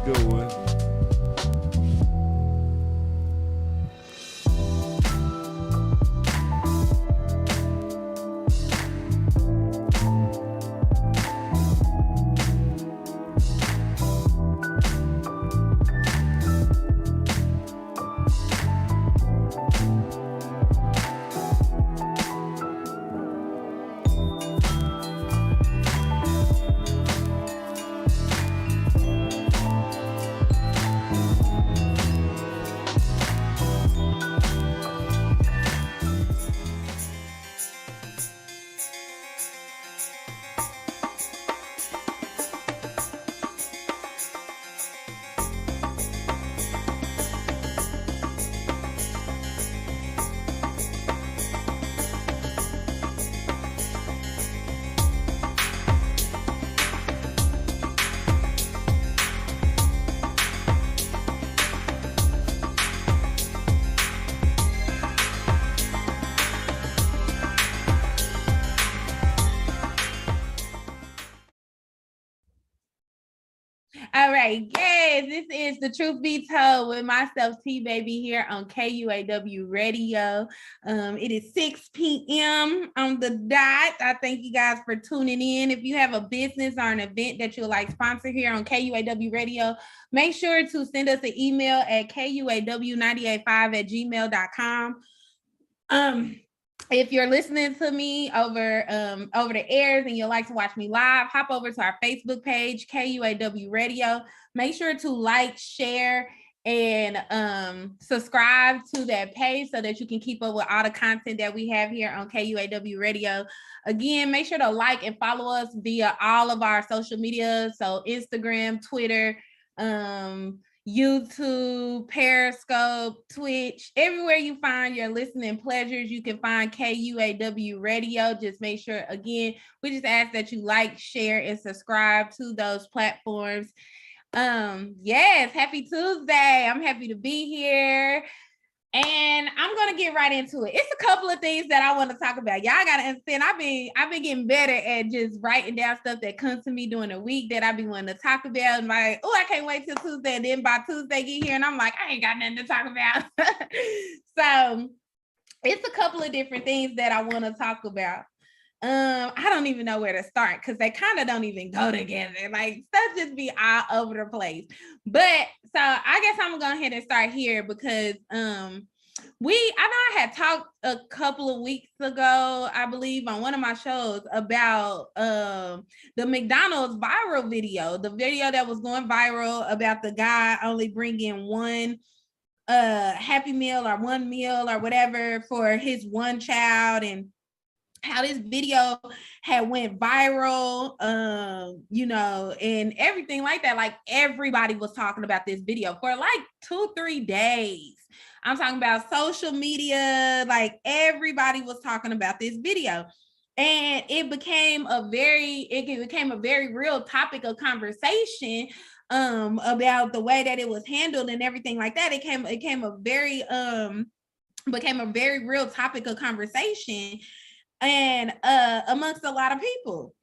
good one. All right, yes, this is The Truth Be Told with myself, Tbeyb, here on KUAW Radio. It is 6 p.m. on the dot. I thank you guys for tuning in. If you have a business or an event that you would like sponsor here on KUAW Radio, make sure to send us an email at kuaw985@gmail.com. If you're listening to me over the airs and you'd like to watch me live, hop over to our Facebook page, KUAW Radio. Make sure to like, share, and subscribe to that page so that you can keep up with all the content that we have here on KUAW Radio. Again, make sure to like and follow us via all of our social media. So Instagram, Twitter, YouTube, Periscope, Twitch, everywhere you find your listening pleasures, you can find KUAW Radio. Just make sure, again, we just ask that you like, share, and subscribe to those platforms. Yes, happy Tuesday. I'm happy to be here. And I'm gonna get right into it. It's a couple of things that I want to talk about. Y'all gotta understand. I've been getting better at just writing down stuff that comes to me during the week that I be wanting to talk about. And like, oh, I can't wait till Tuesday. And then by Tuesday get here, and I'm like, I ain't got nothing to talk about. So it's a couple of different things that I want to talk about. I don't even know where to start because they kind of don't even go together. Like stuff just be all over the place. But so I guess I'm gonna go ahead and start here because I know I had talked a couple of weeks ago, I believe, on one of my shows about the McDonald's viral video, the video that was going viral about the guy only bringing one Happy Meal or one meal or whatever for his one child, and how this video had went viral, and everything like that. Like everybody was talking about this video for like 2-3 days. I'm talking about social media, like everybody was talking about this video. And it became a very real topic of conversation about the way that it was handled and everything like that. It became a very real topic of conversation and amongst a lot of people.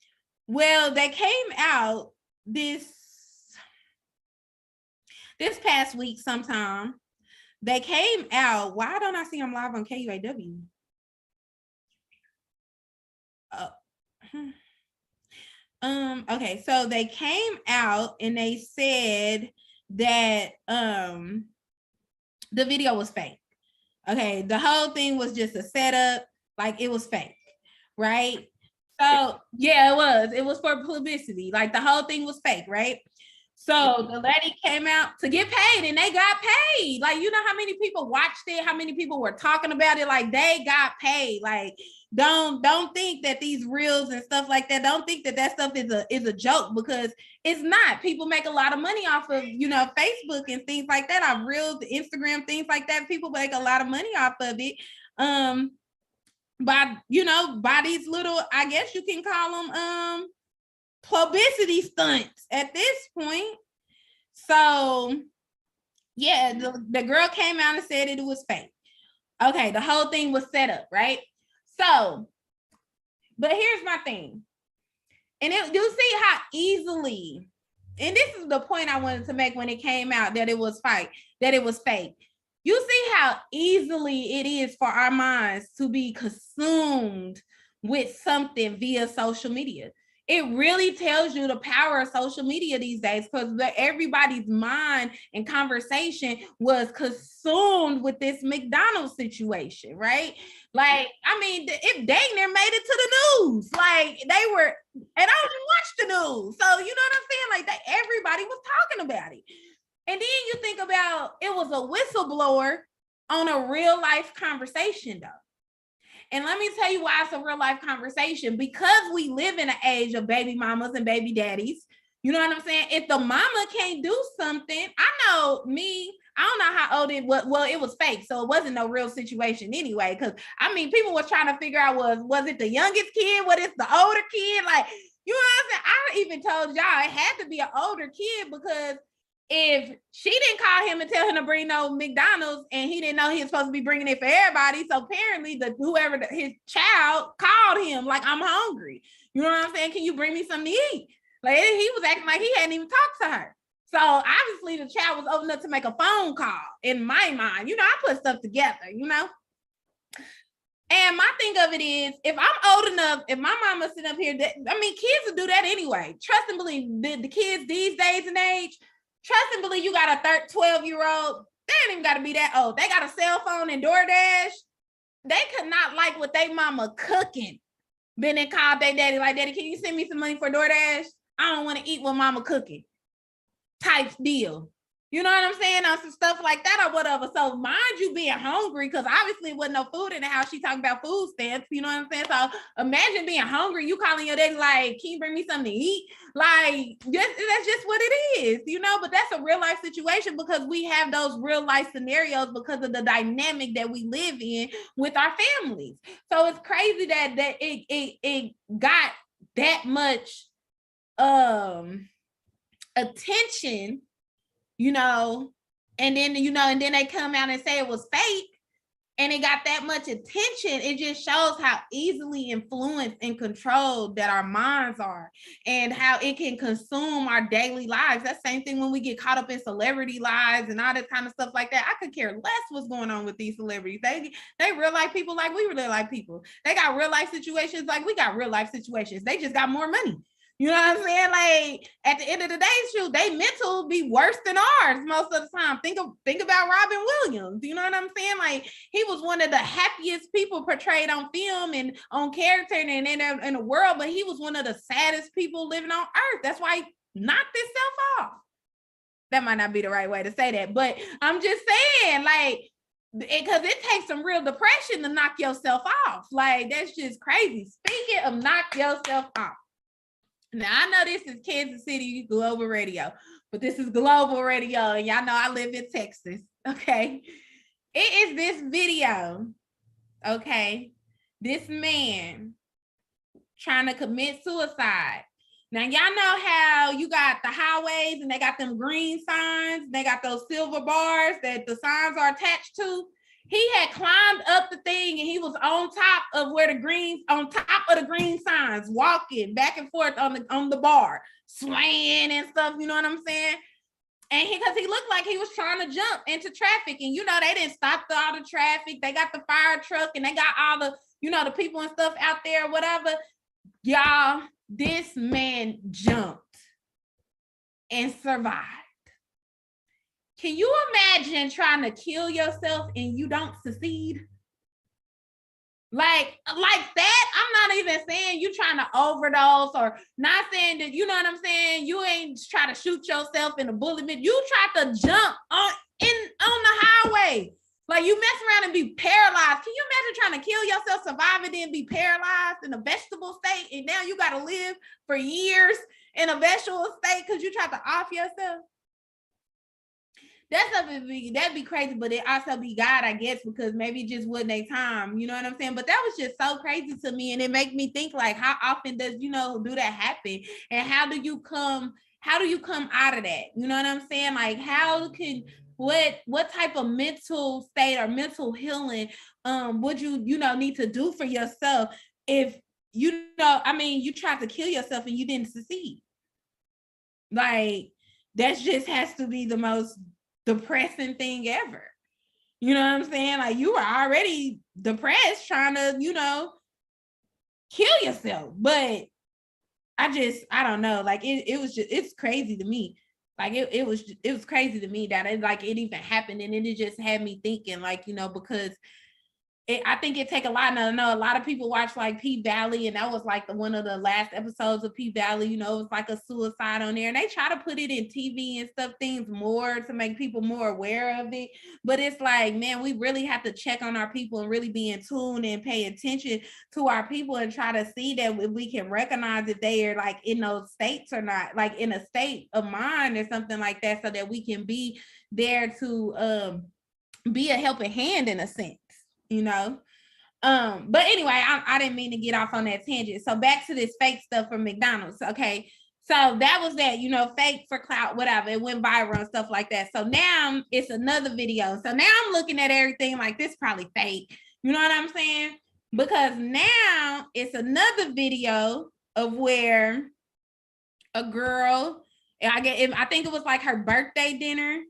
Well, they came out this past week sometime. They came out. Why don't I see them live on KUAW? Okay, so they came out and they said that the video was fake. Okay, the whole thing was just a setup, like it was fake. Right? So yeah, it was for publicity. Like the whole thing was fake, right? So the lady came out to get paid and they got paid. Like, you know how many people watched it, how many people were talking about it, like they got paid. Like don't think that these reels and stuff like that, don't think that stuff is a joke, because it's not. People make a lot of money off of, Facebook and things like that, off reels, Instagram, things like that. People make a lot of money off of it. By these little, I guess you can call them publicity stunts at this point. So yeah, the girl came out and said it was fake. Okay, the whole thing was set up, right? So, but here's my thing. And you see how easily and this is the point I wanted to make when it came out that it was fake. You see how easily it is for our minds to be consumed with something via social media. It really tells you the power of social media these days, because everybody's mind and conversation was consumed with this McDonald's situation, right? Like, I mean, if dang near made it to the news, like they were, and I don't watch the news, so you know what I'm saying? Like, everybody was talking about it. And then you think about, it was a whistleblower on a real life conversation, though. And let me tell you why it's a real life conversation. Because we live in an age of baby mamas and baby daddies. You know what I'm saying? If the mama can't do something, I know me, I don't know how old it was. Well, it was fake, so it wasn't no real situation anyway. Because I mean, people was trying to figure out, was it the youngest kid? What is the older kid? Like, you know what I'm saying? I even told y'all it had to be an older kid, because if she didn't call him and tell him to bring no McDonald's, and he didn't know he was supposed to be bringing it for everybody, so apparently his child called him like, I'm hungry. You know what I'm saying? Can you bring me something to eat? Like, he was acting like he hadn't even talked to her. So obviously the child was old enough to make a phone call. In my mind, you know, I put stuff together, you know. And my thing of it is, if I'm old enough, if my mama sitting up here, I mean, kids will do that anyway. Trust and believe, the kids these days and age, trust and believe, you got a 12-year-old, they ain't even got to be that old. They got a cell phone and DoorDash. They could not like what they mama cooking. Been and called their daddy like, Daddy, can you send me some money for DoorDash? I don't want to eat what mama cooking. Type deal. You know what I'm saying? On some stuff like that or whatever. So mind you being hungry, because obviously it wasn't no food in the house. She talking about food stamps. You know what I'm saying? So imagine being hungry. You calling your daddy like, can you bring me something to eat? Like, that's just what it is, you know? But that's a real life situation, because we have those real life scenarios because of the dynamic that we live in with our families. So it's crazy that it got that much attention, you know, and then they come out and say it was fake, and it got that much attention. It just shows how easily influenced and controlled that our minds are, and how it can consume our daily lives. That same thing when we get caught up in celebrity lives and all that kind of stuff like that. I could care less what's going on with these celebrities. They real life people like we real life people. They got real life situations like we got real life situations. They just got more money. You know what I'm saying? Like, at the end of the day, shoot, they mental be worse than ours most of the time. Think about Robin Williams. You know what I'm saying? Like, he was one of the happiest people portrayed on film and on character and in the world, but he was one of the saddest people living on earth. That's why he knocked himself off. That might not be the right way to say that, but I'm just saying, like, because it takes some real depression to knock yourself off. Like, that's just crazy. Speaking of knock yourself off. Now, I know this is Kansas City Global Radio, but this is Global Radio, and y'all know I live in Texas, okay? It is this video, okay? This man trying to commit suicide. Now, y'all know how you got the highways, and they got them green signs, they got those silver bars that the signs are attached to. He had climbed up the thing, and he was on top of the green signs, walking back and forth on the bar, swaying and stuff. You know what I'm saying? And because he looked like he was trying to jump into traffic, and you know they didn't stop all the traffic. They got the fire truck, and they got all the the people and stuff out there, whatever. Y'all, this man jumped and survived. Can you imagine trying to kill yourself and you don't succeed? Like that? I'm not even saying you trying to overdose, or not saying that, you know what I'm saying? You ain't try to shoot yourself in a bullet. You tried to jump on the highway. Like, you mess around and be paralyzed. Can you imagine trying to kill yourself, survive, and then be paralyzed in a vegetable state? And now you got to live for years in a vegetable state because you tried to off yourself? That'd be crazy, but it also be God, I guess, because maybe it just wasn't their time. You know what I'm saying? But that was just so crazy to me, and it make me think, like, how often does do that happen, and how do you come out of that? You know what I'm saying? Like, what type of mental state or mental healing would you need to do for yourself if you tried to kill yourself and you didn't succeed? Like, that just has to be the most depressing thing ever. You know what I'm saying? Like, you were already depressed trying to, you know, kill yourself. But I don't know. Like, it's crazy to me. Like, it was crazy to me that it even happened. And then it just had me thinking, like, you know, because I think it take a lot. And I know a lot of people watch like P Valley, and that was like one of the last episodes of P Valley. You know, it was like a suicide on there, and they try to put it in TV and stuff, things more to make people more aware of it. But it's like, man, we really have to check on our people and really be in tune and pay attention to our people and try to see that if we can recognize if they are like in those states or not, like in a state of mind or something like that, so that we can be there to be a helping hand in a sense. You know, but anyway, I didn't mean to get off on that tangent. So back to this fake stuff from McDonald's. Okay, so that was that, you know, fake for clout, whatever. It went viral and stuff like that. So now it's another video. So now I'm looking at everything like this probably fake. You know what I'm saying? Because now it's another video of where a girl, I think it was like her birthday dinner.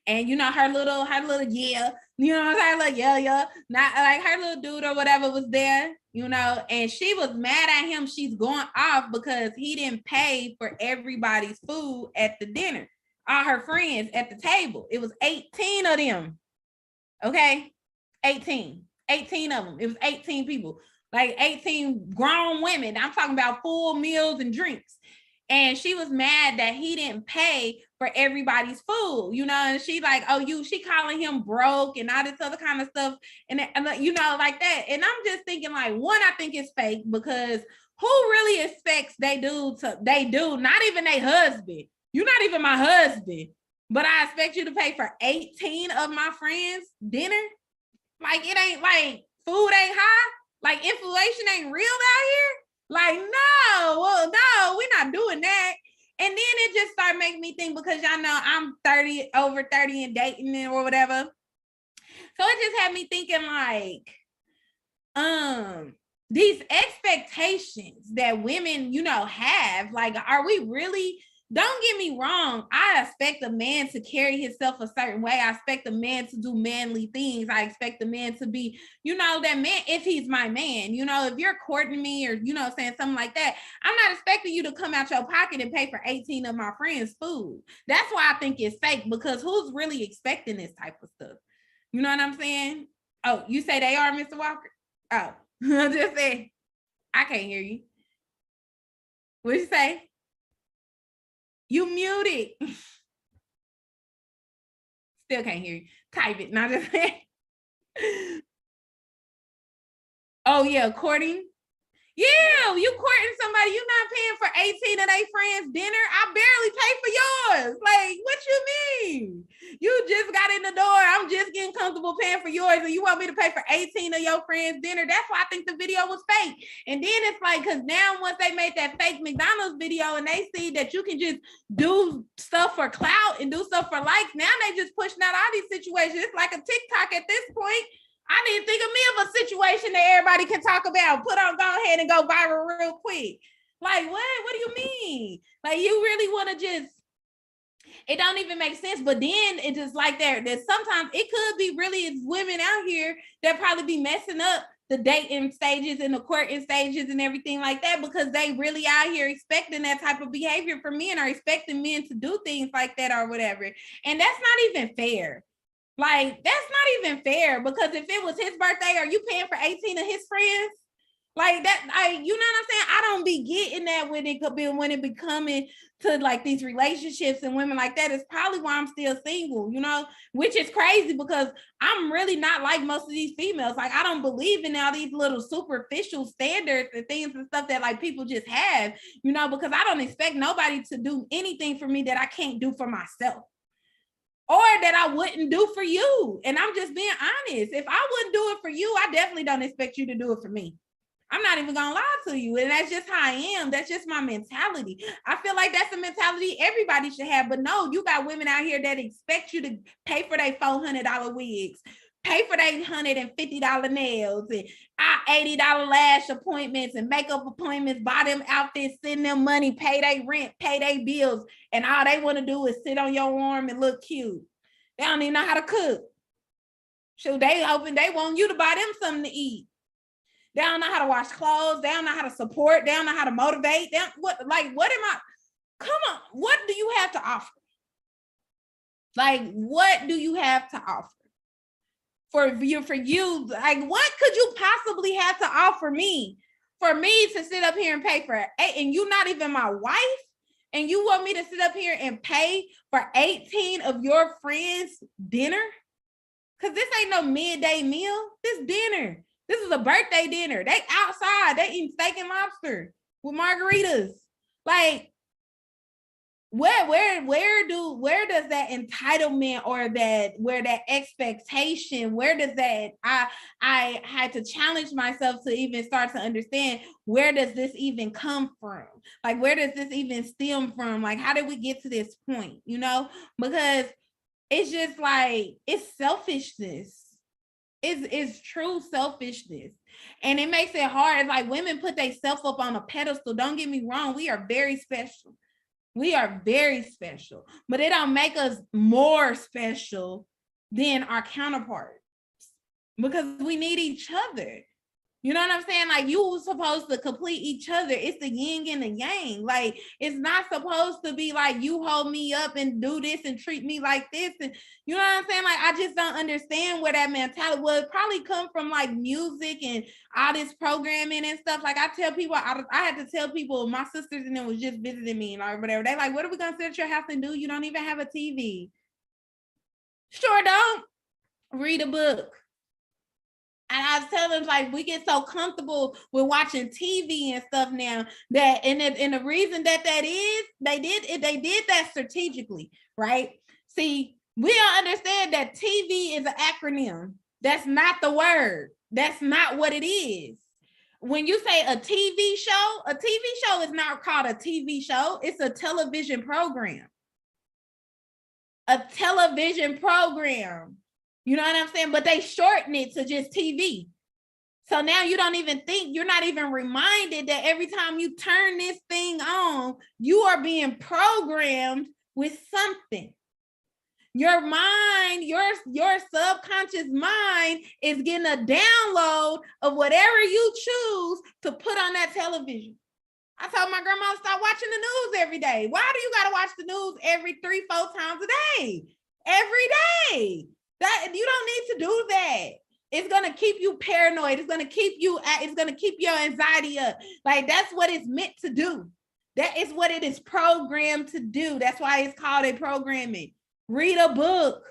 And you know, her little yeah, you know what I'm saying? Like, yeah, not like her little dude or whatever was there, you know, and she was mad at him. She's going off because he didn't pay for everybody's food at the dinner. All her friends at the table. It was 18 of them. Okay. 18 of them. It was 18 people, like 18 grown women. I'm talking about full meals and drinks. And she was mad that he didn't pay for everybody's food, you know, and she like, oh, she calling him broke and all this other kind of stuff. And you know, like that. And I'm just thinking, like, one, I think it's fake, because who really expects they do, not even their husband. You're not even my husband, but I expect you to pay for 18 of my friends' dinner. Like, it ain't like food ain't high. Like, inflation ain't real out here. Like, no, we're not doing that. And then it just started making me think, because y'all know I'm over 30 and dating or whatever. So it just had me thinking, like, these expectations that women, you know, have, like, are we really, don't get me wrong, I expect a man to carry himself a certain way. I expect a man to do manly things. I expect a man to be, you know, that man, if he's my man, you know, if you're courting me or, you know, saying something like that, I'm not expecting you to come out your pocket and pay for 18 of my friends' food. That's why I think it's fake, because who's really expecting this type of stuff? You know what I'm saying? Oh, you say they are, Mr. Walker? Oh, I just said, I can't hear you. What'd you say? You muted. Still can't hear you. Type it. Not just oh yeah, courting. Yeah, you courting somebody, you're not paying for 18 of their friends' dinner. I barely pay for yours. Like, what you mean? You just got in the door. I'm just getting comfortable paying for yours, and you want me to pay for 18 of your friends' dinner? That's why I think the video was fake. And then it's like, because now once they made that fake McDonald's video and they see that you can just do stuff for clout and do stuff for likes, now they just pushing out all these situations. It's like a TikTok at this point. I need to think of me of a situation that everybody can talk about, go ahead and go viral real quick. Like, what do you mean? Like, you really want to just, it don't even make sense. But then it's just like that sometimes it could be really women out here that probably be messing up the dating stages and the courting stages and everything like that, because they really out here expecting that type of behavior from men, or expecting men to do things like that or whatever. And that's not even fair. Like, that's not even fair, because if it was his birthday, are you paying for 18 of his friends? Like that, you know what I'm saying? I don't be getting that when it be coming to like these relationships and women like that. It's probably why I'm still single, you know, which is crazy, because I'm really not like most of these females. Like, I don't believe in all these little superficial standards and things and stuff that like people just have, you know, because I don't expect nobody to do anything for me that I can't do for myself, or that I wouldn't do for you. And I'm just being honest. If I wouldn't do it for you, I definitely don't expect you to do it for me. I'm not even gonna lie to you. And that's just how I am. That's just my mentality. I feel like that's the mentality everybody should have. But no, you got women out here that expect you to pay for their $400 wigs, pay for their $150 nails and $80 lash appointments and makeup appointments, buy them outfits, send them money, pay their rent, pay their bills, and all they want to do is sit on your arm and look cute. They don't even know how to cook. So they hoping they want you to buy them something to eat. They don't know how to wash clothes. They don't know how to support. They don't know how to motivate. What am I? Come on, what do you have to offer? Like, what do you have to offer? For you, like, what could you possibly have to offer me? For me to sit up here and pay for it, and you not even my wife, and you want me to sit up here and pay for 18 of your friends' dinner? Because this ain't no midday meal. This dinner. This is a birthday dinner. They outside. They eating steak and lobster with margaritas. Like, where does that entitlement or that expectation, where does that, I had to challenge myself to even start to understand, where does this even come from? Like, where does this even stem from? Like, how did we get to this point? You know, because it's just like, it's selfishness. It's true selfishness. And it makes it hard. It's like women put themselves up on a pedestal. Don't get me wrong. We are very special. We are very special, but it don't make us more special than our counterparts, because we need each other. You know what I'm saying? Like, you were supposed to complete each other. It's the yin and the yang. Like, it's not supposed to be like you hold me up and do this and treat me like this. And you know what I'm saying? Like, I just don't understand where that mentality will probably come from, like music and all this programming and stuff. Like, I tell people, I had to tell people, my sisters and them was just visiting me and whatever. They like, what are we gonna sit at your house and do? You don't even have a TV. Sure don't. Read a book. And I was telling them, like, we get so comfortable with watching TV and stuff now that, and the reason that is, they did that strategically, right? See, we don't understand that TV is an acronym. That's not the word. That's not what it is. When you say a TV show is not called a TV show. It's a television program. A television program. You know what I'm saying? But they shorten it to just TV. So now you don't even think, you're not even reminded that every time you turn this thing on, you are being programmed with something. Your mind, your subconscious mind is getting a download of whatever you choose to put on that television. I told my grandma to stop watching the news every day. Why do you got to watch the news every 3-4 times a day? Every day. That you don't need to do that. It's gonna keep you paranoid. It's gonna keep your anxiety up. Like, that's what it's meant to do. That is what it is programmed to do. That's why it's called a programming. Read a book.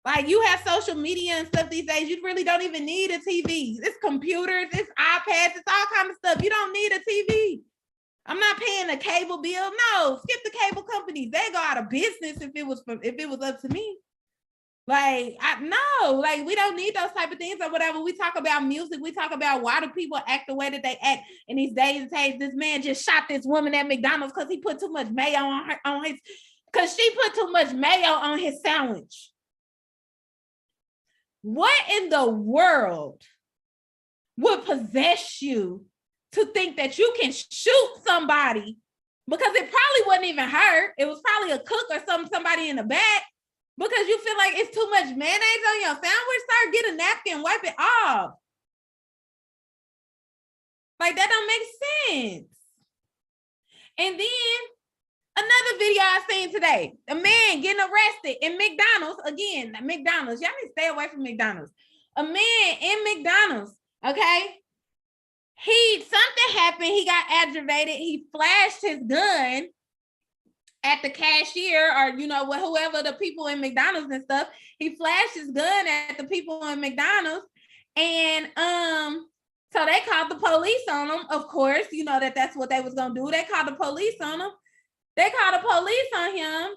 Like, you have social media and stuff these days. You really don't even need a TV. It's computers, it's iPads, it's all kind of stuff. You don't need a TV. I'm not paying a cable bill. No, skip the cable companies. They go out of business if it was up to me. Like, we don't need those type of things or whatever. We talk about music. We talk about why do people act the way that they act in these days and times. This man just shot this woman at McDonald's because he put too much mayo because she put too much mayo on his sandwich. What in the world would possess you to think that you can shoot somebody, because it probably wasn't even her. It was probably a cook or somebody in the back. Because you feel like it's too much mayonnaise on your sandwich, sir, get a napkin, wipe it off. Like, that don't make sense. And then another video I seen today, a man getting arrested in McDonald's. Again, McDonald's. Y'all need to stay away from McDonald's. A man in McDonald's, okay? Something happened. He got aggravated. He flashed his gun at the cashier, or whoever the people in McDonald's and stuff. He flashed his gun at the people in McDonald's, and so they called the police on him. Of course, that's what they was gonna do. They called the police on him. They called the police on him,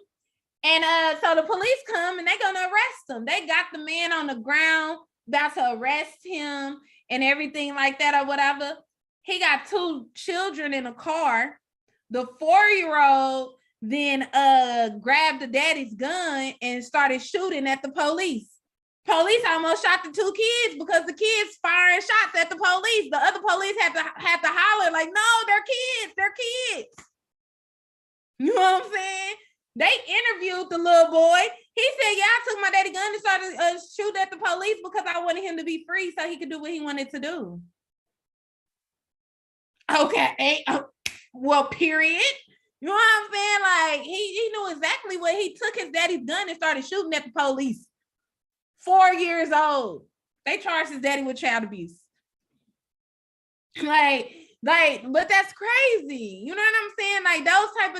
and so the police come and they gonna arrest him. They got the man on the ground about to arrest him and everything like that or whatever. He got 2 children in a car. The 4-year-old then grabbed the daddy's gun and started shooting at the police. Police almost shot the 2 kids because the kids firing shots at the police. The other police had to holler like, no, they're kids. You know what I'm saying? They interviewed the little boy. He said, yeah, I took my daddy gun and started shooting at the police because I wanted him to be free so he could do what he wanted to do. Okay. Well, period. You know what I'm saying? Like, he knew exactly what he took his daddy's gun and started shooting at the police. 4 years old. They charged his daddy with child abuse. Like, but that's crazy. You know what I'm saying? Like,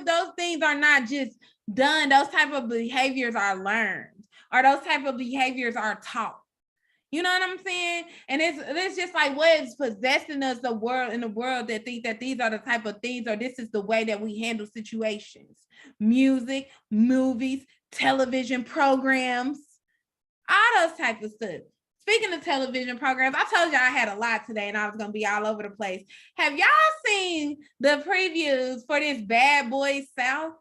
those things are not just done. Those type of behaviors are learned, or those type of behaviors are taught. You know what I'm saying? And it's just like what is possessing us in the world that think that these are the type of things, or this is the way that we handle situations. Music, movies, television programs, all those type of stuff. Speaking of television programs, I told y'all I had a lot today and I was going to be all over the place. Have y'all seen the previews for this Bad Boys South?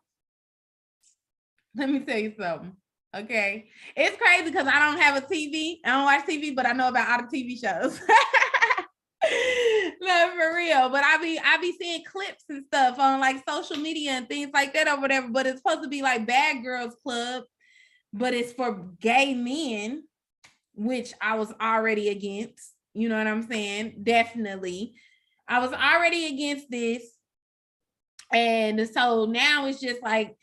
Let me tell you something. Okay. It's crazy because I don't have a TV. I don't watch TV, but I know about all the TV shows. No, for real. But I be seeing clips and stuff on like social media and things like that or whatever. But it's supposed to be like Bad Girls Club, but it's for gay men, which I was already against. You know what I'm saying? Definitely. I was already against this. And so now it's just like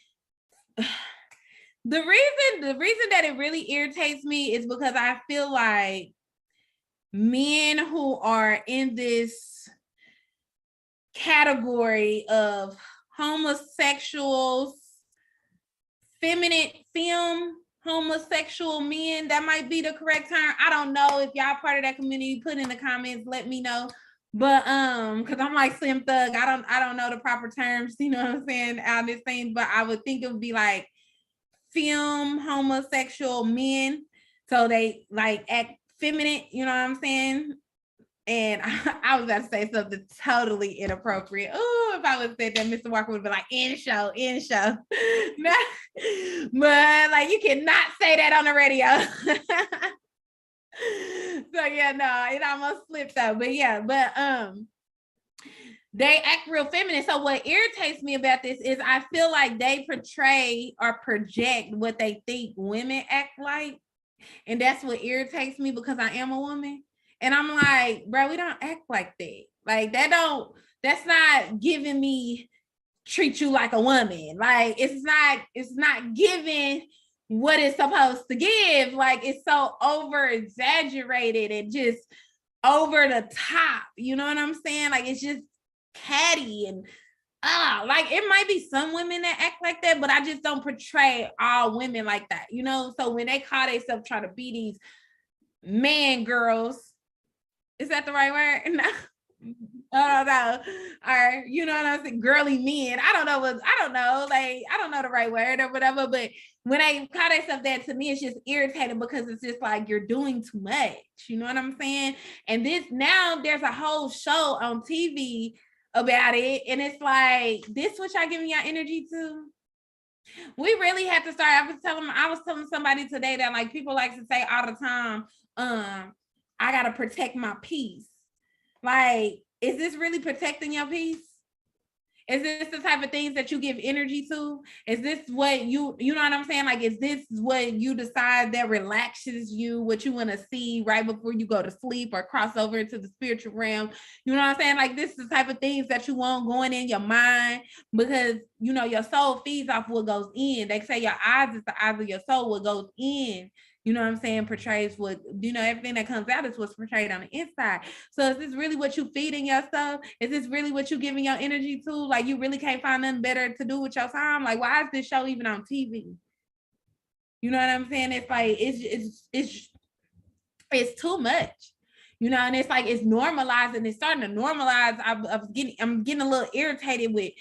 the reason that it really irritates me is because I feel like men who are in this category of homosexuals, feminine femme, homosexual men, that might be the correct term. I don't know. If y'all part of that community, put in the comments, let me know. But because I'm like Slim Thug, I don't know the proper terms, you know what I'm saying, out this thing, but I would think it would be like femme homosexual men, so they like act feminine, you know what I'm saying? And I was about to say something totally inappropriate. Oh, if I would have said that, Mr. Walker would be like, in show. But like, you cannot say that on the radio. So yeah, no, it almost slipped though. But yeah, they act real feminine. So what irritates me about this is I feel like they portray or project what they think women act like. And that's what irritates me because I am a woman. And I'm like, bro, we don't act like that. Like that's not giving me treat you like a woman. Like it's not giving what it's supposed to give. Like it's so over exaggerated and just over the top. You know what I'm saying? Like it's just catty and like it might be some women that act like that, but I just don't portray all women like that, you know? So when they call themselves trying to be these man girls, is that the right word? No. No. Or you know what I'm saying? Girly men. I don't know. Like, I don't know the right word or whatever, but when they call themselves that, to me, it's just irritating because it's just like you're doing too much. You know what I'm saying? And now there's a whole show on TV about it, and it's like, this what y'all giving y'all energy to? We really have to start. I was telling somebody today that like people like to say all the time, I gotta protect my peace. Like, is this really protecting your peace? Is this the type of things that you give energy to? Is this what you know what I'm saying? Like, is this what you decide that relaxes you, what you want to see right before you go to sleep or cross over into the spiritual realm? You know what I'm saying? Like, this is the type of things that you want going in your mind because, you know, your soul feeds off what goes in. They say your eyes is the eyes of your soul, what goes in. You know what I'm saying? Portrays what, you know, everything that comes out is what's portrayed on the inside. So is this really what you feeding yourself? Is this really what you giving your energy to? Like, you really can't find nothing better to do with your time? Like, why is this show even on TV? You know what I'm saying? It's like, it's too much. You know, and it's like, it's normalized and it's starting to normalize. I'm getting a little irritated with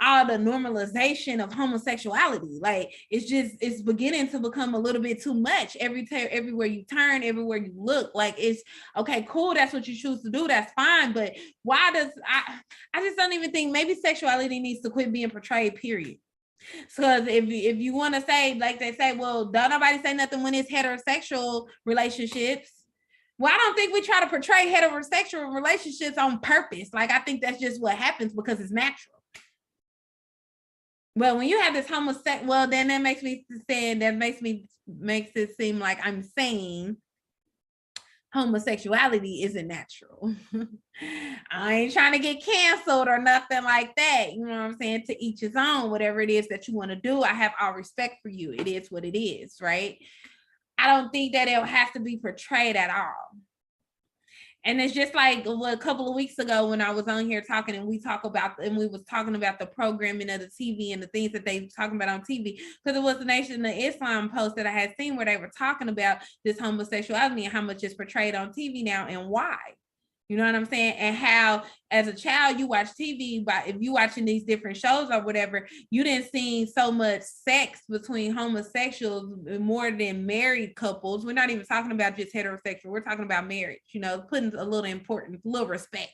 all the normalization of homosexuality. Like it's beginning to become a little bit too much everywhere you turn, everywhere you look. Like it's okay, cool, that's what you choose to do, that's fine, but why does I just don't even think maybe sexuality needs to quit being portrayed, period. Because if you want to say, like they say, well, don't nobody say nothing when it's heterosexual relationships. Well, I don't think we try to portray heterosexual relationships on purpose. Like, I think that's just what happens because it's natural. Well, when you have this homosexual, well, then that makes it seem like I'm saying homosexuality isn't natural. I ain't trying to get canceled or nothing like that. You know what I'm saying? To each his own, whatever it is that you want to do. I have all respect for you. It is what it is, right? I don't think that it has to be portrayed at all. And it's just like a couple of weeks ago when I was on here talking and we was talking about the programming of the TV and the things that they were talking about on TV, because it was the Nation of Islam post that I had seen where they were talking about this homosexuality and how much is portrayed on TV now and why. You know what I'm saying? And how, as a child, you watch TV, but if you watching these different shows or whatever, you didn't see so much sex between homosexuals more than married couples. We're not even talking about just heterosexual. We're talking about marriage, you know, putting a little importance, a little respect.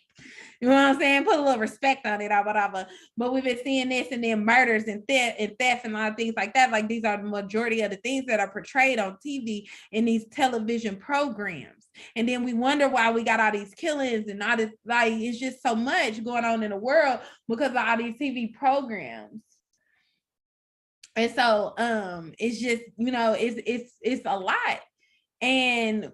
You know what I'm saying? Put a little respect on it, whatever. But we've been seeing this and then murders and theft and a lot of things like that. Like, these are the majority of the things that are portrayed on TV in these television programs. And then we wonder why we got all these killings and all this, like, it's just so much going on in the world because of all these TV programs. And so it's just, you know, it's a lot. And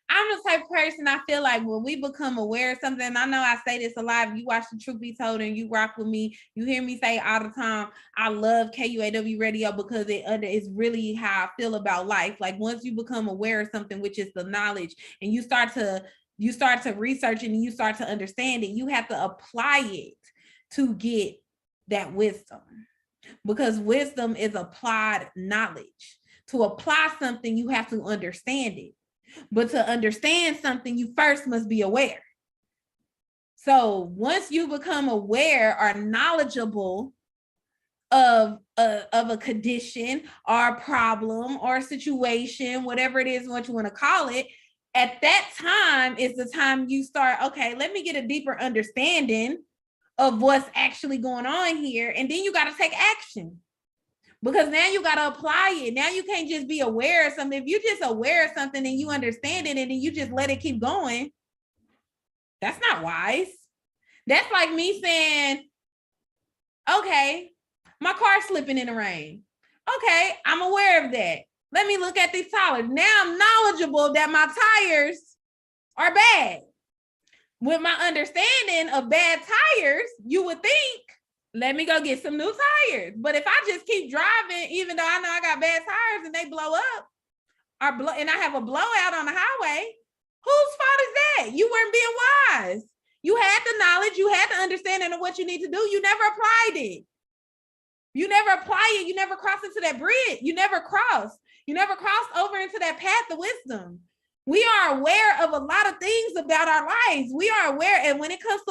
I'm the type of person, I feel like when we become aware of something, I know I say this a lot, if you watch The Truth Be Told and you rock with me, you hear me say all the time, I love KUAW radio because it's really how I feel about life. Like, once you become aware of something, which is the knowledge, and you start to research and you start to understand it, you have to apply it to get that wisdom, because wisdom is applied knowledge. To apply something, you have to understand it. But to understand something, you first must be aware. So once you become aware or knowledgeable of a condition or a problem or a situation, whatever it is, what you want to call it, at that time is the time you start, okay, let me get a deeper understanding of what's actually going on here. And then you got to take action. Because now you got to apply it. Now you can't just be aware of something. If you're just aware of something and you understand it and then you just let it keep going, that's not wise. That's like me saying, okay, my car's slipping in the rain. Okay, I'm aware of that. Let me look at these tires. Now I'm knowledgeable that my tires are bad. With my understanding of bad tires, you would think, let me go get some new tires. But if I just keep driving, even though I know I got bad tires and they blow up, and I have a blowout on the highway, whose fault is that? You weren't being wise. You had the knowledge, you had the understanding of what you need to do. You never applied it. You never apply it. You never crossed into that bridge. You never crossed. You never crossed over into that path of wisdom. We are aware of a lot of things about our lives. We are aware, and when it comes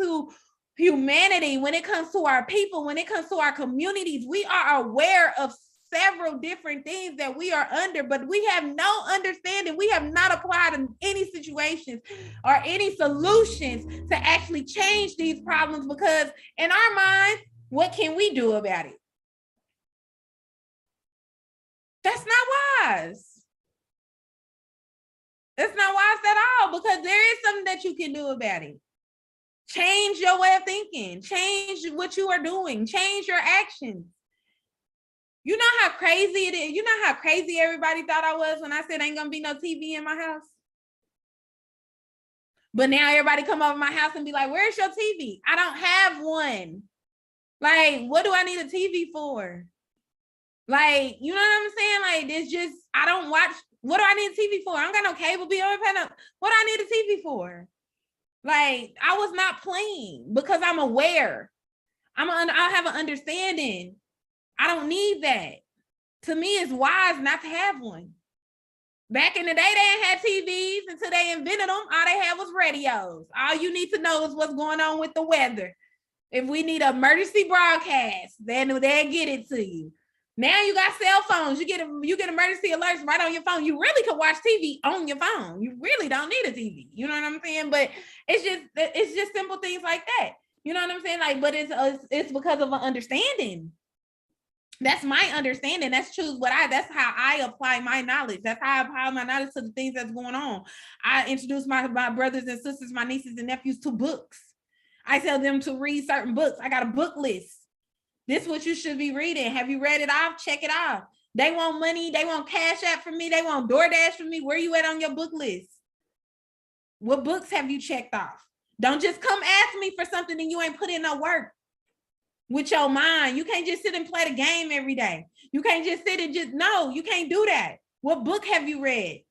to humanity, when it comes to our people, when it comes to our communities, we are aware of several different things that we are under, but we have no understanding. We have not applied in any situations or any solutions to actually change these problems, because in our minds, what can we do about it? That's not wise. It's not wise at all, because there is something that you can do about it. Change your way of thinking. Change what you are doing. Change your actions. You know how crazy it is? You know how crazy everybody thought I was when I said ain't gonna be no TV in my house? But now everybody come over my house and be like, where's your TV? I don't have one. Like, what do I need a TV for? Like, you know what I'm saying? Like, it's just, I don't watch. What do I need a TV for? I don't got no cable bill. What do I need a TV for? Like, I was not playing because I'm aware. I have an understanding. I don't need that. To me, it's wise not to have one. Back in the day, they ain't had TVs until they invented them. All they had was radios. All you need to know is what's going on with the weather. If we need an emergency broadcast, then they'll get it to you. Now you got cell phones. You get emergency alerts right on your phone. You really could watch TV on your phone. You really don't need a TV. You know what I'm saying? But it's just simple things like that. You know what I'm saying? Like, but it's because of an understanding. That's my understanding. That's that's how I apply my knowledge. That's how I apply my knowledge to the things that's going on. I introduce my brothers and sisters, my nieces and nephews to books. I tell them to read certain books. I got a book list. This is what you should be reading. Have you read it off? Check it off. They want money. They want Cash App from me. They want DoorDash from me. Where you at on your book list? What books have you checked off? Don't just come ask me for something and you ain't put in no work with your mind. You can't just sit and play the game every day. You can't just sit and no, you can't do that. What book have you read?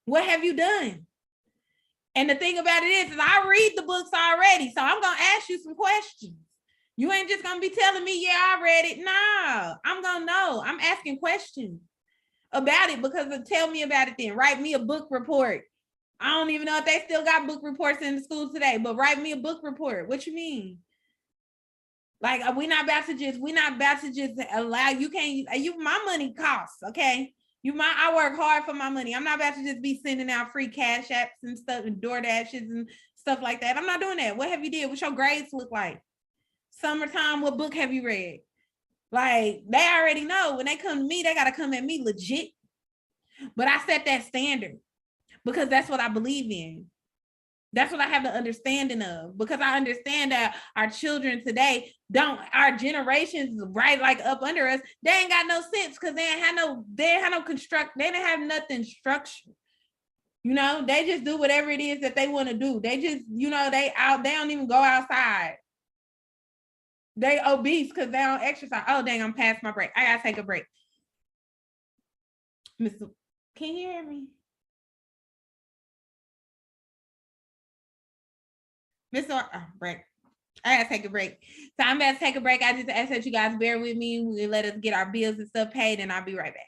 What have you done? And the thing about it is I read the books already. So I'm going to ask you some questions. You ain't just going to be telling me, yeah, I read it. No, I'm going to know. I'm asking questions about it because tell me about it then. Write me a book report. I don't even know if they still got book reports in the school today, but write me a book report. What you mean? Like, we're not about to just allow, my money costs, okay? I work hard for my money. I'm not about to just be sending out free Cash Apps and stuff and DoorDashes and stuff like that. I'm not doing that. What have you did? What's your grades look like? Summertime, what book have you read? Like, they already know when they come to me, they got to come at me legit. But I set that standard because that's what I believe in. That's what I have the understanding of, because I understand that our children today our generations right like up under us, they ain't got no sense because they didn't have nothing structured. You know, they just do whatever it is that they want to do. They just, they don't even go outside. They obese because they don't exercise. Oh, dang, I'm past my break. I gotta take a break. Mr. Can you hear me? Break. I gotta take a break. So I'm about to take a break. I just ask that you guys bear with me. We let us get our bills and stuff paid, and I'll be right back.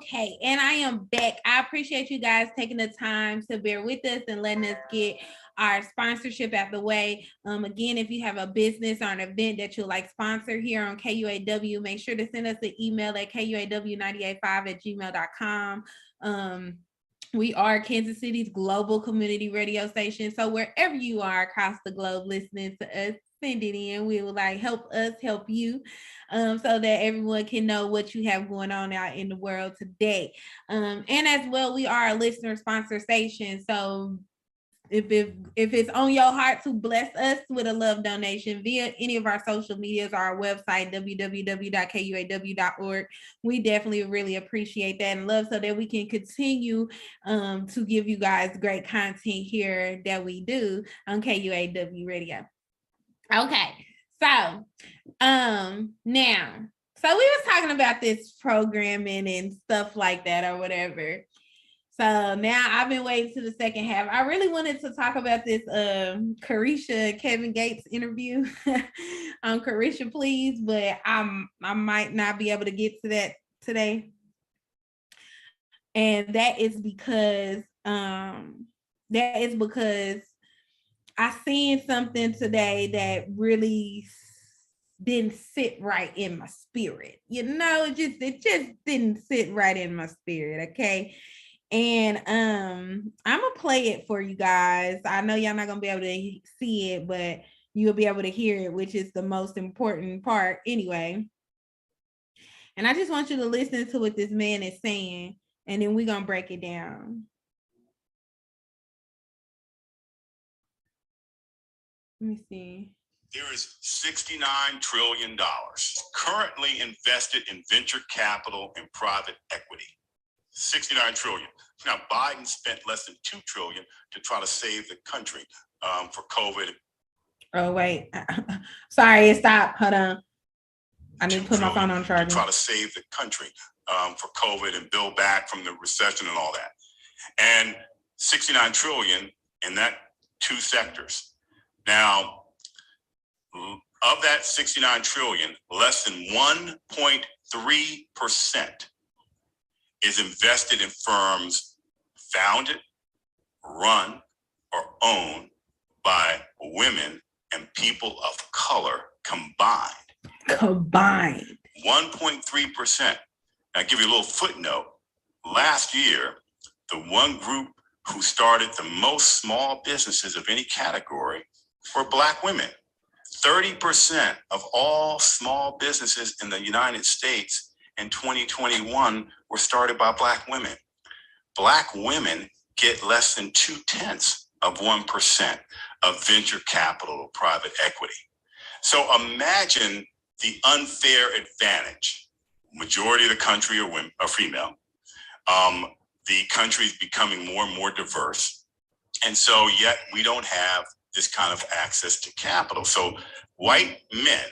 Okay, and I am back. I appreciate you guys taking the time to bear with us and letting us get our sponsorship out the way. Again, if you have a business or an event that you'd like sponsor here on KUAW, make sure to send us an email at kuaw985@gmail.com. We are Kansas City's global community radio station. So wherever you are across the globe listening to us, send it in. We will help us help you, so that everyone can know what you have going on out in the world today. And as well, we are a listener sponsor station. So if it's on your heart to bless us with a love donation via any of our social medias or our website, www.kuaw.org, we definitely really appreciate that and love, so that we can continue to give you guys great content here that we do on KUAW Radio. Okay, so now, so we was talking about this programming and stuff like that or whatever. So now I've been waiting to the second half. I really wanted to talk about this Carisha and Kevin Gates interview. Carisha, please, but I might not be able to get to that today. And that is because I seen something today that really didn't sit right in my spirit. It just didn't sit right in my spirit. Okay. And I'm gonna play it for you guys. I know y'all not gonna be able to see it, but you'll be able to hear it, which is the most important part anyway. And I just want you to listen to what this man is saying, and then we're gonna break it down. Let me see. There is $69 trillion currently invested in venture capital and private equity. 69 trillion. Now, Biden spent less than 2 trillion to try to save the country for COVID. Oh, wait. Sorry, stop. Hold on. I need to put my phone on charger. To try to save the country for COVID and build back from the recession and all that. And 69 trillion in that two sectors. Now, of that 69 trillion, less than 1.3% is invested in firms founded, run, or owned by women and people of color combined. 1.3%. I'll give you a little footnote. Last year, the one group who started the most small businesses of any category were Black women. 30% of all small businesses in the United States in 2021 were started by Black women. Black women get less than 0.2% of venture capital or private equity. So imagine the unfair advantage. Majority of the country are women, are female. The country is becoming more and more diverse. And so yet we don't have this kind of access to capital. So white men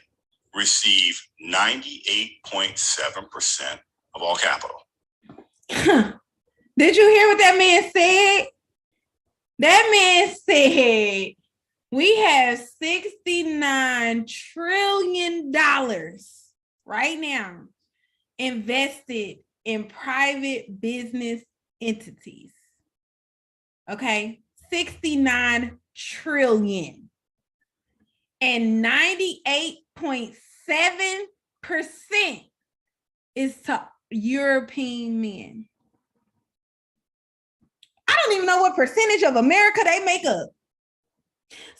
receive 98.7% of all capital. Did you hear what that man said? That man said we have $69 trillion right now invested in private business entities. Okay, 69 trillion. And 98.7% is to European men. I don't even know what percentage of America they make up.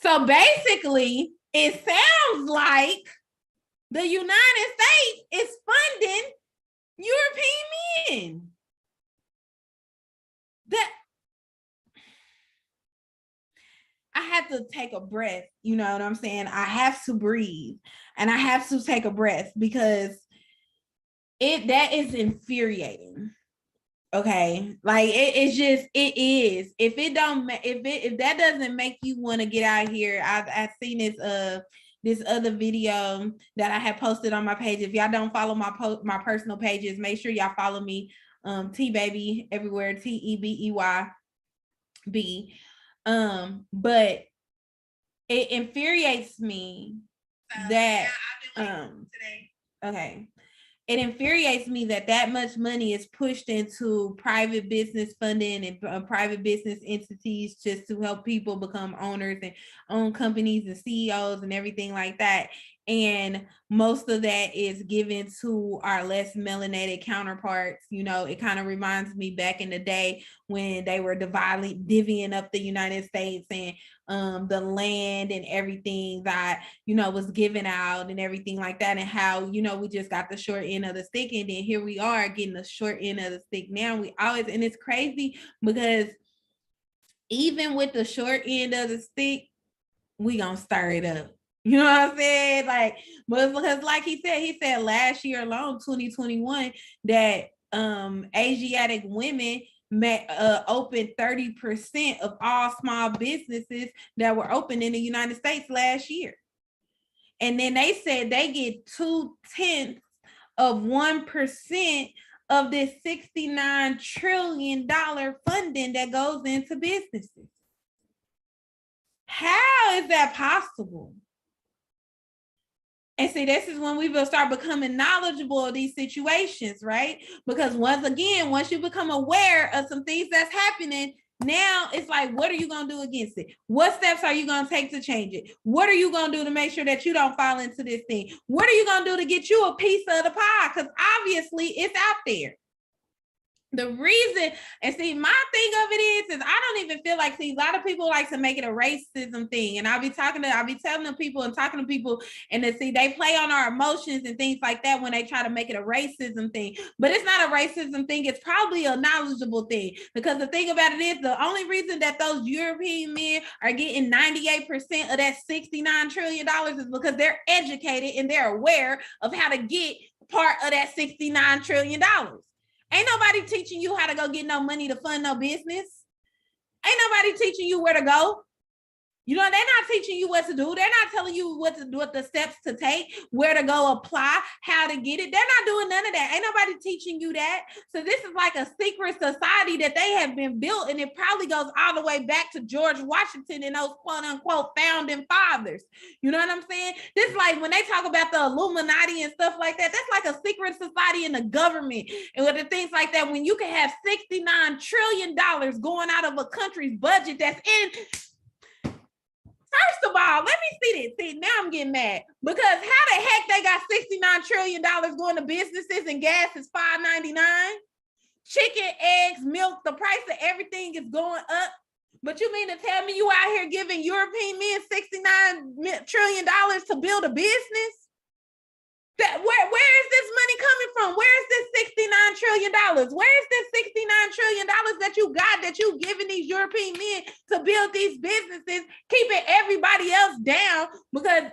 So basically, it sounds like the United States is funding European men. I have to take a breath, you know what I'm saying? I have to breathe and I have to take a breath because that is infuriating. Okay, like it is. If that doesn't make you want to get out here, I've seen this other video that I had posted on my page. If y'all don't follow my personal pages, make sure y'all follow me, Tbeyb everywhere, Tebeyb. But it infuriates me that okay. it infuriates me that that much money is pushed into private business funding and private business entities just to help people become owners and own companies and CEOs and everything like that. And most of that is given to our less melanated counterparts. You know, it kind of reminds me back in the day when they were divvying up the United States and the land and everything that, you know, was given out and everything like that, and how, you know, we just got the short end of the stick, and then here we are getting the short end of the stick now. We always, and it's crazy because even with the short end of the stick, we gonna stir it up. You know what I'm saying? Like, but because like he said last year alone, 2021, that Asiatic women opened 30% of all small businesses that were open in the United States last year. And then they said they get 0.2% of this $69 trillion funding that goes into businesses. How is that possible? And see, this is when we will start becoming knowledgeable of these situations, right? Because once again, once you become aware of some things that's happening, now it's like, what are you going to do against it? What steps are you going to take to change it? What are you going to do to make sure that you don't fall into this thing? What are you going to do to get you a piece of the pie? Because obviously it's out there. The reason, and see, my thing of it is I don't even feel like, see, a lot of people like to make it a racism thing. And I'll be telling them people and talking to people, and then see, they play on our emotions and things like that when they try to make it a racism thing. But it's not a racism thing. It's probably a knowledgeable thing. Because the thing about it is, the only reason that those European men are getting 98% of that $69 trillion is because they're educated and they're aware of how to get part of that $69 trillion. Ain't nobody teaching you how to go get no money to fund no business. Ain't nobody teaching you where to go. You know, they're not teaching you what to do. They're not telling you what the steps to take, where to go apply, how to get it. They're not doing none of that. Ain't nobody teaching you that. So this is like a secret society that they have been built, and it probably goes all the way back to George Washington and those quote unquote founding fathers. You know what I'm saying? This is like when they talk about the Illuminati and stuff like that, that's like a secret society in the government and with the things like that, when you can have $69 trillion going out of a country's budget that's in. First of all, let me see this. See, now I'm getting mad because how the heck they got $69 trillion going to businesses and gas is $5.99? Chicken, eggs, milk, the price of everything is going up. But you mean to tell me you out here giving European men $69 trillion to build a business? Where is this money coming from? Where is this $69 trillion? Where is this $69 trillion that you got, that you giving these European men to build these businesses, keeping everybody else down? Because,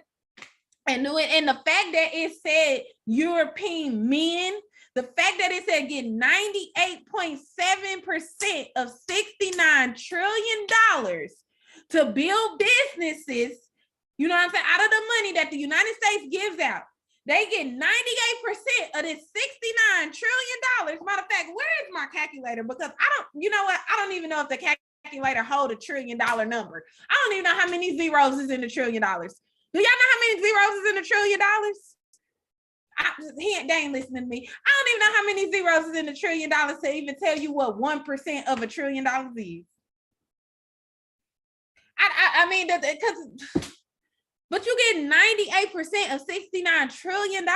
and the fact that it said European men, the fact that it said get 98.7% of $69 trillion to build businesses, you know what I'm saying, out of the money that the United States gives out. They get 98% of this $69 trillion. Matter of fact, where is my calculator? Because you know what? I don't even know if the calculator hold $1 trillion number. I don't even know how many zeros is in $1 trillion. Do y'all know how many zeros is in $1 trillion? They ain't listening to me. I don't even know how many zeros is in $1 trillion to even tell you what 1% of $1 trillion is. I mean, because... But you get 98% of $69 trillion.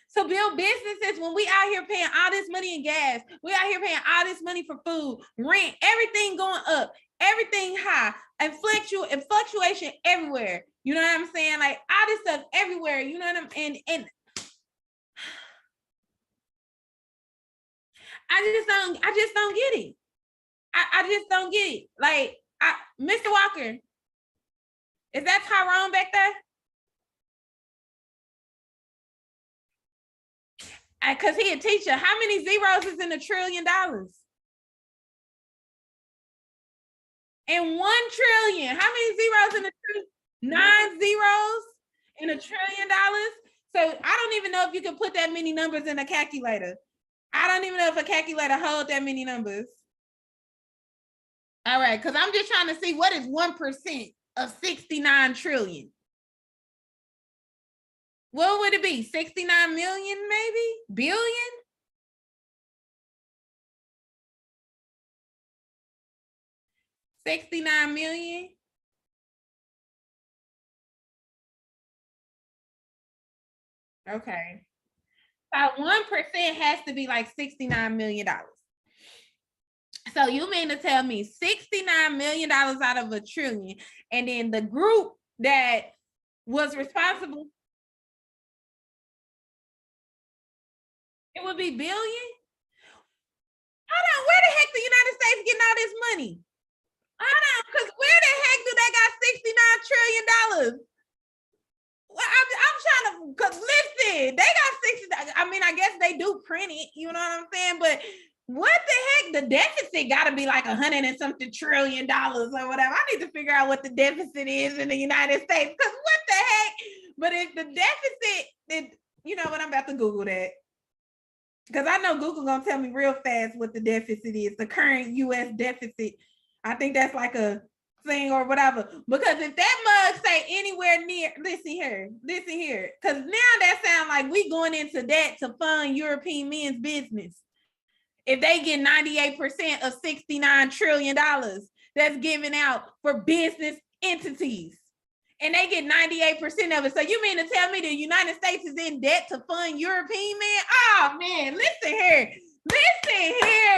So build businesses when we out here paying all this money in gas. We out here paying all this money for food, rent, everything going up, everything high, and fluctuation everywhere. You know what I'm saying? Like all this stuff everywhere. You know what I'm saying? And I just don't get it. I just don't get it. Like Mr. Walker. Is that Tyrone back there? Because he a teacher. How many zeros is in $1 trillion? And 1 trillion. How many zeros in a trillion? 9 zeros in $1 trillion. So I don't even know if you can put that many numbers in a calculator. I don't even know if a calculator holds that many numbers. All right, because I'm just trying to see what is 1% of 69 trillion. What would it be? 69 million, maybe? Billion? $69 million? Okay. About 1% has to be like $69 million. So you mean to tell me $69 million out of a trillion, and then the group that was responsible, it would be billion? Hold on, where the heck the United States getting all this money? Hold on, because where the heck do they got $69 trillion? Well, I'm trying to, because listen, they got 60. I mean, I guess they do print it, you know what I'm saying? But what the heck? The deficit got to be like 100 and something trillion dollars or whatever. I need to figure out what the deficit is in the United States, because what the heck? But if the deficit, you know what? I'm about to Google that, because I know Google gonna tell me real fast what the deficit is, the current U.S. deficit. I think that's like a thing or whatever. Because if that mug say anywhere near, listen here, because now that sounds like we going into debt to fund European men's business. If they get 98% of $69 trillion that's given out for business entities, and they get 98% of it. So you mean to tell me the United States is in debt to fund European men? Oh man, listen here,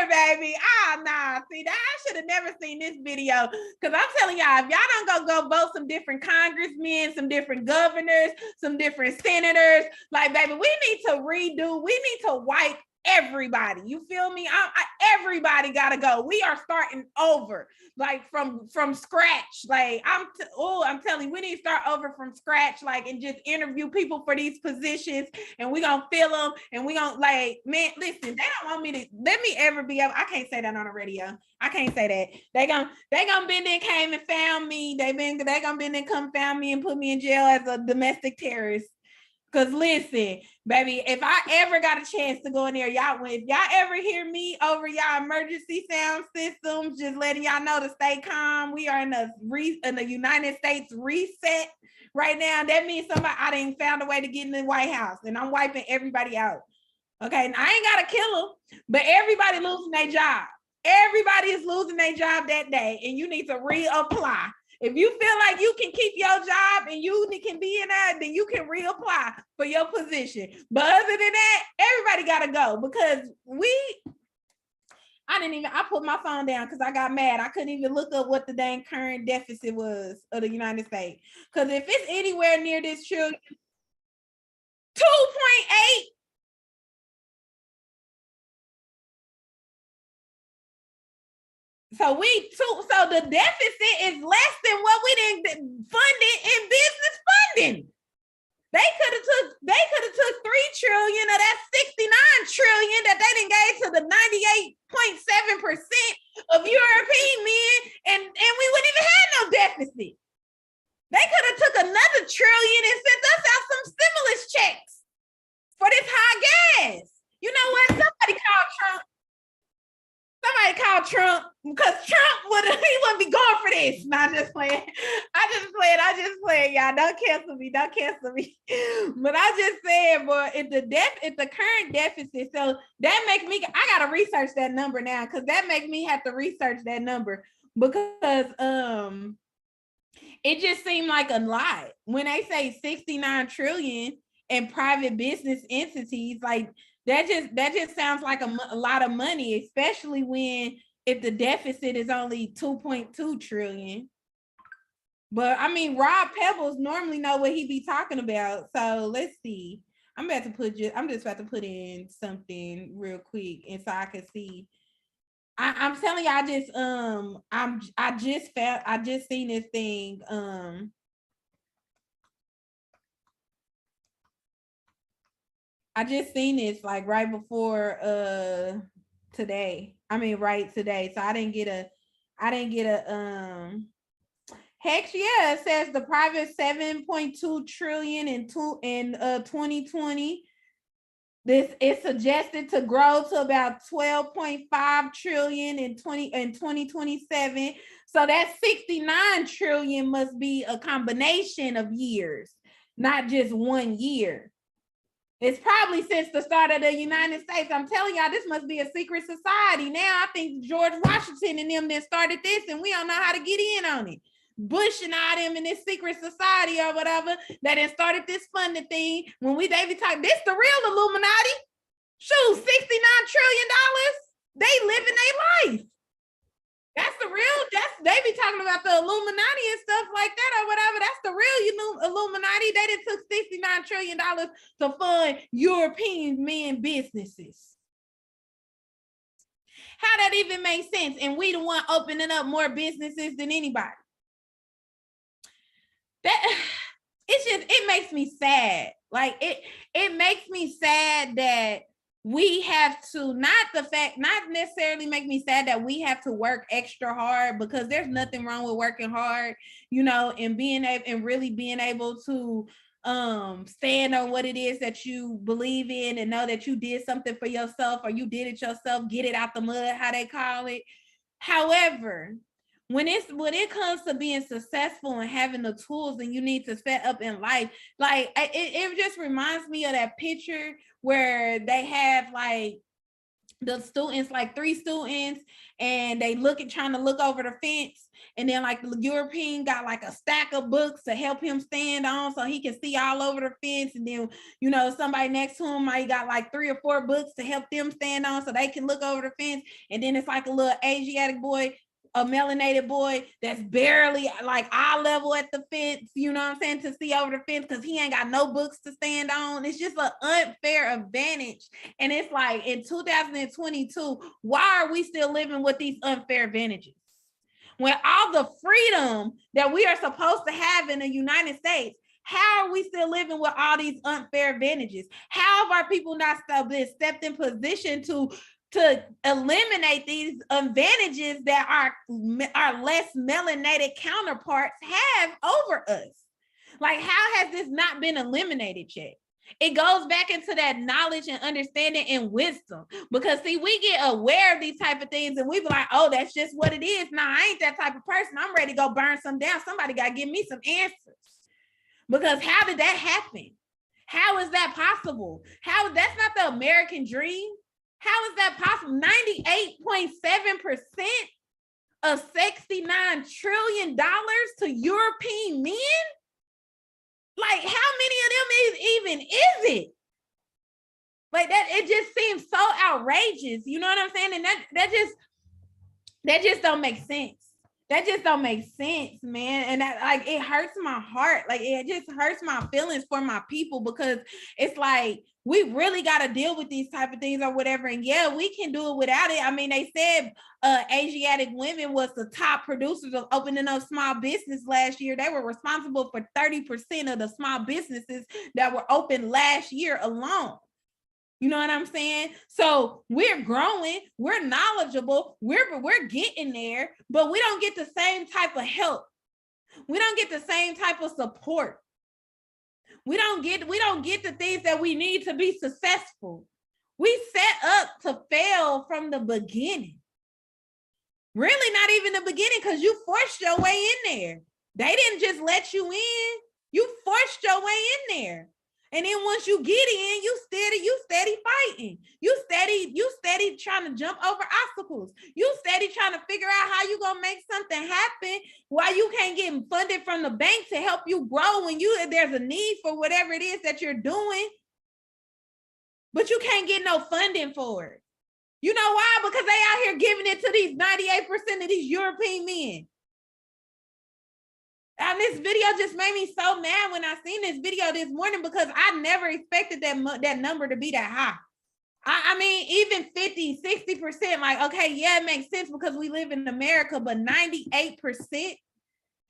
baby. Nah. See, that I should have never seen this video, because I'm telling y'all, if y'all don't go vote some different congressmen, some different governors, some different senators, like, baby, we need to redo. We need to wipe everybody. You feel me? Everybody gotta go. We are starting over, like from scratch. Like I'm telling you, we need to start over from scratch, like, and just interview people for these positions, and we gonna fill them, and we gonna, like, man, listen, they don't want me to let me ever be able. I can't say that on the radio. I can't say that. They gonna been there, came and found me. They gonna been there, come found me and put me in jail as a domestic terrorist. Because listen, baby, if I ever got a chance to go in there, if y'all ever hear me over y'all emergency sound systems, just letting y'all know to stay calm. We are in the United States reset right now. That means I didn't found a way to get in the White House, and I'm wiping everybody out. Okay, and I ain't got to kill them, but everybody losing their job. Everybody is losing their job that day, and you need to reapply. If you feel like you can keep your job and you can be in that, then you can reapply for your position. But other than that, everybody got to go, because I put my phone down because I got mad. I couldn't even look up what the dang current deficit was of the United States. Because if it's anywhere near this trillion, 2.8. So the deficit is less than what we didn't fund it in business funding. They could have took 3 trillion of that 69 trillion that they didn't gave to the 98.7% of European men, and we wouldn't even have no deficit. They could have took another trillion and sent us out some stimulus checks for this high gas. You know what? Somebody called Trump, because Trump wouldn't be going for this. Not just playing. I just playing, y'all. Don't cancel me. But I just said, boy, if the current deficit, so that makes me, I gotta research that number now, because that makes me have to research that number, because it just seemed like a lot when they say 69 trillion in private business entities. Like, that just sounds like a lot of money, especially if the deficit is only 2.2 trillion. But I mean, Rob Pebbles normally know what he be talking about. So let's see. I'm just about to put in something real quick, and so I can see. I'm telling you, I just seen this thing. I just seen this like right before today. I mean, right today. So I didn't get a heck yeah, it says the private 7.2 trillion in 2020. This is suggested to grow to about 12.5 trillion in 2027. So that 69 trillion must be a combination of years, not just one year. It's probably since the start of the United States. I'm telling y'all, this must be a secret society. Now I think George Washington and them that started this, and we don't know how to get in on it. Bush and all them in this secret society or whatever that then started this funding thing. When they be talking, this the real Illuminati. Shoot, $69 trillion. They living their life. That's the real, they be talking about the Illuminati and stuff like that or whatever. That's the real Illuminati. They done took $69 trillion to fund European men businesses. How that even makes sense? And we the one opening up more businesses than anybody. It makes me sad. Like it makes me sad that we have to, not necessarily make me sad that we have to work extra hard, because there's nothing wrong with working hard, you know, and really being able to stand on what it is that you believe in and know that you did something for yourself, or you did it yourself, get it out the mud, how they call it. However, when it comes to being successful and having the tools and you need to set up in life, like it just reminds me of that picture where they have like the students, like 3 students, and they trying to look over the fence, and then like the European got like a stack of books to help him stand on so he can see all over the fence, and then, you know, somebody next to him might got like 3 or 4 books to help them stand on so they can look over the fence, and then it's like a little Asiatic boy, a melanated boy that's barely like eye level at the fence, you know what I'm saying, to see over the fence because he ain't got no books to stand on. It's just an unfair advantage. And it's like in 2022, why are we still living with these unfair advantages? When all the freedom that we are supposed to have in the United States, how are we still living with all these unfair advantages? How have our people not stepped in position to eliminate these advantages that our less melanated counterparts have over us? Like, how has this not been eliminated yet? It goes back into that knowledge and understanding and wisdom, because see, we get aware of these type of things and we be like, oh, that's just what it is. Nah, I ain't that type of person. I'm ready to go burn some down. Somebody got to give me some answers, because how did that happen? How is that possible? That's not the American dream. How is that possible? 98.7% of $69 trillion to European men? Like, how many of them is it? Like that, it just seems so outrageous. You know what I'm saying? And that just don't make sense. That just don't make sense, man. And that, like, it hurts my heart. Like, it just hurts my feelings for my people, because it's like, we really got to deal with these type of things or whatever. And yeah, we can do it without it. I mean, they said Asiatic women was the top producers of opening up small business last year. They were responsible for 30% of the small businesses that were open last year alone. You know what I'm saying? So we're growing, we're knowledgeable, we're getting there, but we don't get the same type of help. We don't get the same type of support. We don't get the things that we need to be successful. We set up to fail from the beginning. Really not even the beginning, because you forced your way in there. They didn't just let you in. You forced your way in there. And then once you get in, you steady fighting. You steady trying to jump over obstacles. You steady trying to figure out how you gonna make something happen while you can't get funded from the bank to help you grow when there's a need for whatever it is that you're doing. But you can't get no funding for it. You know why? Because they out here giving it to these 98% of these European men. And this video just made me so mad when I seen this video this morning, because I never expected that number to be that high. I mean, even 50, 60%, like, okay, yeah, it makes sense because we live in America, but 98%,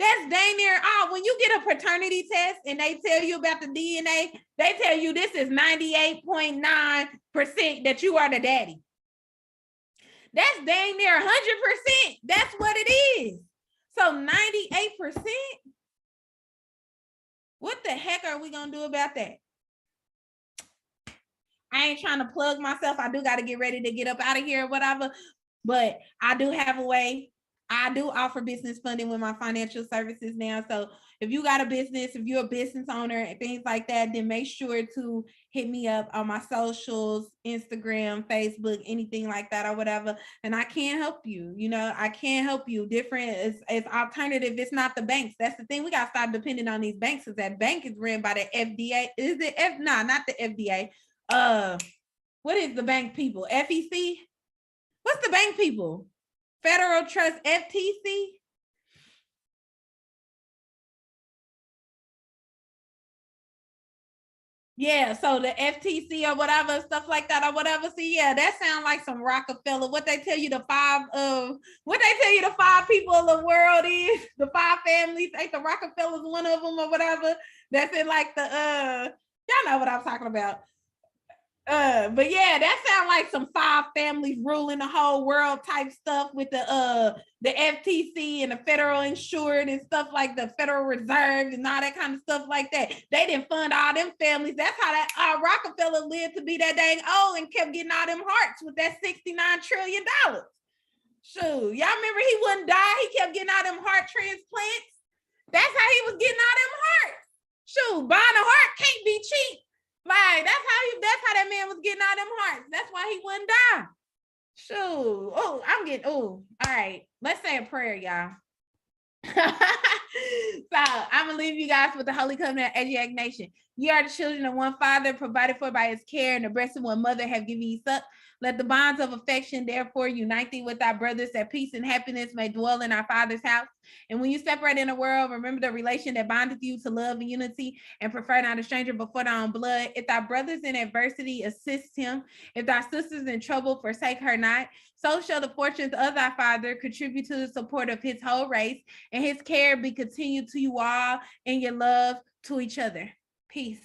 that's dang near, when you get a paternity test and they tell you about the DNA, they tell you this is 98.9% that you are the daddy. That's dang near 100%. That's what it is. So 98%, what the heck are we gonna do about that? I ain't trying to plug myself. I do got to get ready to get up out of here or whatever, but I do have a way. I do offer business funding with my financial services now. So if you got a business, if you're a business owner and things like that, then make sure to hit me up on my socials, Instagram, Facebook, anything like that or whatever. And I can help you. You know, I can help you. Different is alternative. It's not the banks. That's the thing. We got to stop depending on these banks, because that bank is ran by the FDA. Is it no, not the FDA. What is the bank people? FEC? What's the bank people? Federal Trust, FTC? Yeah, so the FTC or whatever, stuff like that or whatever. See, yeah, that sounds like some Rockefeller. What they tell you the five people of the world is, the five families, ain't the Rockefellers one of them or whatever? That's in like the y'all know what I'm talking about. But yeah, that sounds like some five families ruling the whole world type stuff with the FTC and the federal insured and stuff like the Federal Reserve and all that kind of stuff like that. They didn't fund all them families. That's how that Rockefeller lived to be that dang old and kept getting all them hearts with that $69 trillion. Shoot, y'all remember he wouldn't die. He kept getting all them heart transplants. That's how he was getting all them hearts. Shoot, buying a heart can't be cheap. Like that's how that man was getting all them hearts. That's why he wouldn't die. Shoot. Oh, all right. Let's say a prayer, y'all. So I'm gonna leave you guys with the Holy Covenant of Asiatic Nation. You are the children of one Father, provided for by his care, and the breast of one mother have given you suck. Let the bonds of affection therefore unite thee with our brothers, that peace and happiness may dwell in our Father's house. And when you separate in the world, remember the relation that bindeth you to love and unity, and prefer not a stranger before thy own blood. If thy brothers in adversity, assist him. If thy sisters in trouble, forsake her not. So shall the fortunes of thy Father contribute to the support of his whole race, and his care be continued to you all in your love to each other. Peace.